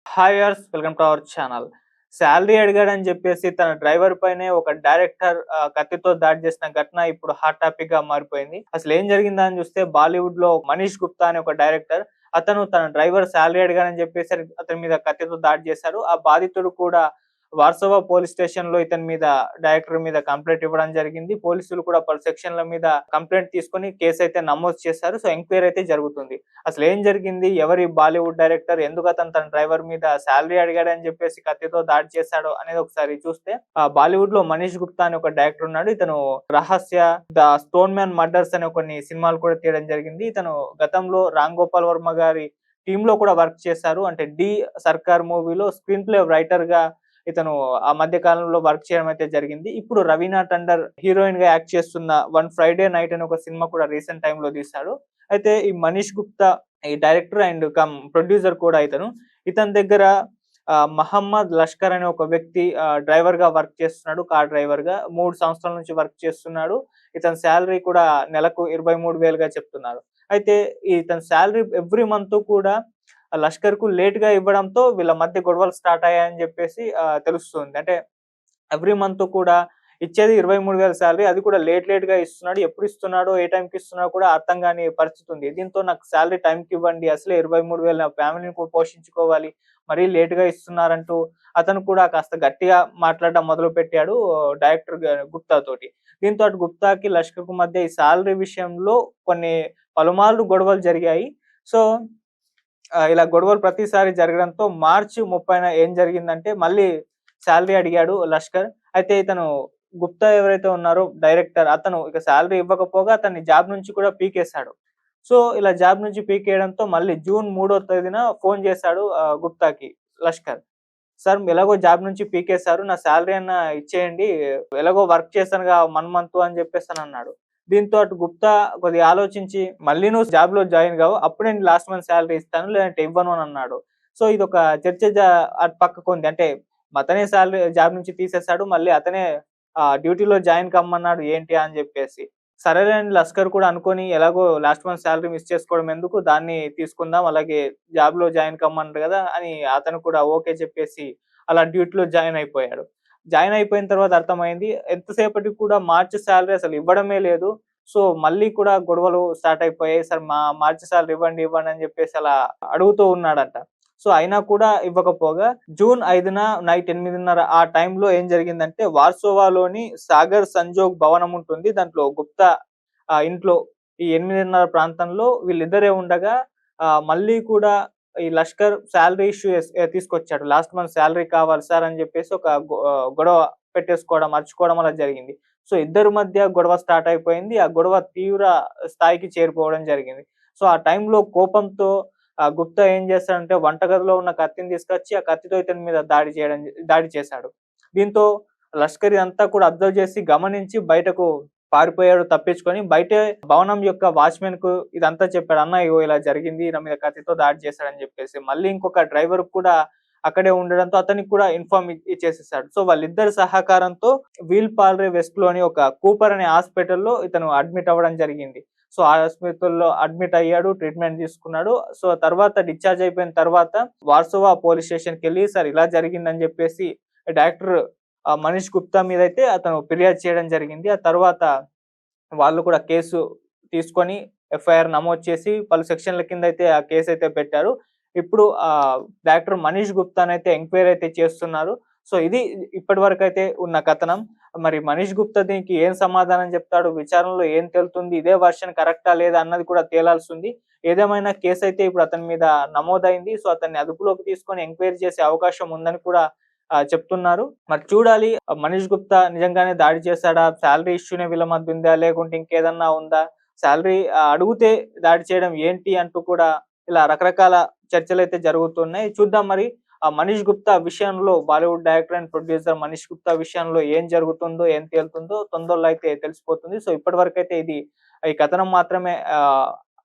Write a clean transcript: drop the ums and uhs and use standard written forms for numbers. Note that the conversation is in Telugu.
Hi viewers, welcome to our channel. Salary అడిగాడని చెప్పేసి తన డ్రైవర్ పైనే ఒక డైరెక్టర్ కత్తితో దాడి చేసిన ఘటన ఇప్పుడు హాట్ టాపిక్ గా మారిపోయింది. అసలు ఏం జరిగిందా అని చూస్తే బాలీవుడ్ లో మనీష్ గుప్తా అనే ఒక డైరెక్టర్ అతను తన డ్రైవర్ సాలరీ అడిగాడని చెప్పేసి అతని మీద కత్తితో దాడి చేశారు. ఆ బాధితుడు కూడా వార్సోవా పోలీస్ స్టేషన్ లో ఇతని మీద డైరెక్టర్ మీద కంప్లైంట్ ఇవ్వడం జరిగింది. పోలీసులు కూడా పలు సెక్షన్ల మీద కంప్లైంట్ తీసుకొని కేసు అయితే నమోదు చేశారు. సో ఎంక్వైరీ అయితే జరుగుతుంది. అసలు ఏం జరిగింది? ఎవరి బాలీవుడ్ డైరెక్టర్? ఎందుకు అతను తన డ్రైవర్ మీద సాలరీ అడిగాడని చెప్పేసి కత్తితో దాడి చేశాడు అనేది ఒకసారి చూస్తే, బాలీవుడ్ లో మనీష్ గుప్తా అని ఒక డైరెక్టర్ ఉన్నాడు. ఇతను రహస్య, ద స్టోన్ మ్యాన్ మర్డర్స్ అనే కొన్ని సినిమాలు కూడా తీయడం జరిగింది. ఇతను గతంలో రామ్ గోపాల్ వర్మ గారి టీమ్ లో కూడా వర్క్ చేశారు. అంటే డి సర్కార్ మూవీలో స్క్రీన్ ప్లే రైటర్ గా ఇతను ఆ మధ్య కాలంలో వర్క్ చేయడం అయితే జరిగింది. ఇప్పుడు రవీనా టండన్ హీరోయిన్ గా యాక్ట్ చేస్తున్న వన్ ఫ్రైడే నైట్ అనే ఒక సినిమా కూడా రీసెంట్ టైమ్ లో తీశాడు. అయితే ఈ మనీష్ గుప్తా ఈ డైరెక్టర్ అండ్ కమ్ ప్రొడ్యూసర్ కూడా ఇతని దగ్గర మహమ్మద్ లష్కర్ అనే ఒక వ్యక్తి డ్రైవర్ గా వర్క్ చేస్తున్నాడు. కార్ డ్రైవర్ గా 3 సంవత్సరాల నుంచి వర్క్ చేస్తున్నాడు. ఇతని సాలరీ కూడా నెలకు 23,000గా చెప్తున్నారు. అయితే ఇతని సాలరీ ఎవ్రీ మంత్ కూడా లష్కర్ కు లేట్ గా ఇవ్వడంతో వీళ్ళ మధ్య గొడవలు స్టార్ట్ అయ్యాయని చెప్పేసి తెలుస్తుంది. అంటే ఎవ్రీ మంత్ కూడా ఇచ్చేది 23,000 సాలరీ, అది కూడా లేట్ గా ఇస్తున్నాడు. ఎప్పుడు ఇస్తున్నాడో, ఏ టైంకి ఇస్తున్నాడో కూడా అర్థం కాని పరిస్థితి ఉంది. దీంతో నాకు సాలరీ టైంకి ఇవ్వండి, అసలే 23,000 నా ఫ్యామిలీని పోషించుకోవాలి, మరీ లేట్ గా ఇస్తున్నారంటూ అతను కూడా కాస్త గట్టిగా మాట్లాడడం మొదలు పెట్టాడు డైరెక్టర్ గుప్తా తోటి. దీంతో అటు గుప్తాకి లష్కర్ కు మధ్య ఈ సాలరీ విషయంలో కొన్ని పలుమార్లు గొడవలు జరిగాయి. సో ఇలా గొడవలు ప్రతిసారి జరగడంతో మార్చి 30న ఏం జరిగిందంటే మళ్ళీ సాలరీ అడిగాడు లష్కర్. అయితే ఇతను గుప్తా ఎవరైతే ఉన్నారో డైరెక్టర్, అతను ఇక సాలరీ ఇవ్వకపోగా అతన్ని జాబ్ నుంచి కూడా పీకేశాడు. సో ఇలా జాబ్ నుంచి పీకేయడంతో మళ్ళీ జూన్ 3వ తేదీన ఫోన్ చేశాడు గుప్తాకి లష్కర్. సార్ ఎలాగో జాబ్ నుంచి పీకేశారు, నా సాలరీ అన్నా ఇచ్చేయండి, ఎలాగో వర్క్ చేశానుగా 1 మంత్ అని చెప్పేసానన్నాడు. దీంతో అటు గుప్తా కొద్దిగా ఆలోచించి, మళ్ళీ నువ్వు జాబ్‌లో జాయిన్ గావు, అప్పుడే నేను లాస్ట్ మంత్ సాలరీ ఇస్తాను, లేదంటే ఇవ్వను అని అన్నాడు. సో ఇదొక చర్చ అటు పక్కకుంది. అంటే అతనే సాలరీ జాబ్ నుంచి తీసేసాడు. మళ్ళీ అతనే డ్యూటీలో జాయిన్ కమ్మన్నాడు ఏంటి అని జెప్పేసి. సరేలే అని లస్కర్ కూడా అనుకోని, ఎలాగో లాస్ట్ మంత్ సాలరీ మిస్ చేసుకోవడం ఎందుకు, దాన్ని తీసుకుందాం, అలాగే జాబ్‌లో జాయిన్ కమ్మన్నారు గదా అని అతను కూడా ఓకే చెప్పేసి అలా డ్యూటీలో జాయిన్ అయిపోయాడు. జాయిన్ అయిపోయిన తర్వాత అర్థమైంది, ఎంతసేపటికి కూడా మార్చి సాలరీ అసలు ఇవ్వడమే లేదు. సో మళ్ళీ కూడా గొడవలు స్టార్ట్ అయిపోయాయి. సార్ మార్చి సాలరీ ఇవ్వండి, ఇవ్వండి అని జెప్పేసి అలా అడుగుతూ ఉన్నాడంట. సో అయినా కూడా ఇవ్వకపోగా జూన్ 5న నైట్ 8:30 ఆ టైంలో ఏం జరిగిందంటే, వార్సోవాలోని సాగర్ సంజోగ్ భవనం ఉంటుంది. దాంట్లో గుప్తా ఇంట్లో ఈ 8:30 ప్రాంతంలో వీళ్ళిద్దరే ఉండగా మళ్ళీ కూడా ఈ లష్కర్ సాలరీ ఇష్యూ తీసుకొచ్చాడు. లాస్ట్ మంత్ సాలరీ కావాలి సార్ అని జెప్పేసి ఒక గొడవ పెట్టేసుకోవడం, అరుచుకోవడం అలా జరిగింది. సో ఇద్దరి మధ్య గొడవ స్టార్ట్ అయిపోయింది. ఆ గొడవ తీవ్ర స్థాయికి చేరిపోవడం జరిగింది. సో ఆ టైంలో కోపంతో గుప్తా ఏం చేస్తాడంటే వంటగదిలో ఉన్న కత్తిని తీసుకొచ్చి ఆ కత్తితో ఇతని మీద దాడి చేశాడు. దీంతో లష్కర్ ఇదంతా కూడా అబ్జర్వ్ చేసి గమనించి బయటకు పారిపోయాడు తప్పించుకొని. బయటే భవనం యొక్క వాచ్‌మెన్‌కు ఇదంతా చెప్పాడు. "అన్న ఇగో ఇలా జరిగింది, నా మీద కత్తితో దాడి చేశాడని" చెప్పేసి. మళ్ళీ ఇంకొక డ్రైవర్ కూడా అక్కడే ఉండడంతో అతనికి కూడా ఇన్ఫార్మ్ ఇచ్చేసేసాడు. సో వాళ్ళిద్దరి సహకారంతో వీల్ పాల్రే వెస్ట్‌లోని ఒక కూపర్ అనే హాస్పిటల్‌లో ఇతను అడ్మిట్ అవ్వడం జరిగింది. సో ఆ ఆస్పత్రిలో అడ్మిట్ అయ్యాడు, ట్రీట్‌మెంట్ తీసుకున్నాడు. సో తర్వాత డిశ్చార్జ్ అయిపోయిన తర్వాత వార్సోవా పోలీస్ స్టేషన్‌కెళ్ళి సార్ ఇలా జరిగిందని చెప్పేసి డైరెక్టర్ మనీష్ గుప్తా మీదైతే అతను ఫిర్యాదు చేయడం జరిగింది. ఆ తర్వాత వాళ్ళు కూడా కేసు తీసుకొని ఎఫ్ఐఆర్ నమోదు చేసి పలు సెక్షన్‌ల కిందైతే ఆ కేసైతే పెట్టారు. ఇప్పుడు డైరెక్టర్ మనీష్ గుప్తానైతే ఎంక్వైరీ అయితే చేస్తున్నారు. సో ఇది ఇప్పటివరకైతే ఉన్న కథనం. మరి మనీష్ గుప్తా దీనికి ఏం సమాధానం చెప్తాడు? విచారణలో ఏం తేలుతుంది? ఇదే వర్షన్ కరెక్టా లేదా అన్నది కూడా తేలాల్సుంది. ఏదేమైనా కేసైతే ఇప్పుడు అతని మీద నమోదైంది. సో అతన్ని అదుపులోకి తీసుకొని ఎంక్వైరీ చేసే అవకాశం ఉందని కూడా చెప్తున్నారు. మరి చూడాలి, మనీష్ గుప్తా నిజంగానే దాడి చేశాడా? సాలరీ ఇష్యూనే వీళ్ళ మధ్య ఉందా? లేకుంటే ఇంకేదన్నా ఉందా? సాలరీ అడుగుతే దాడి చేయడం ఏంటి అంటూ కూడా ఇలా రకరకాల చర్చలైతే జరుగుతున్నాయి. చూద్దాం మరి మనీష్ గుప్తా విషయంలో, Bollywood director and producer Manish Gupta విషయంలో ఏం జరుగుతుందో, ఏం తేలుతుందో తొందరలో అయితే తెలిసిపోతుంది. సో ఇప్పటివరకైతే ఈ కథనం మాత్రమే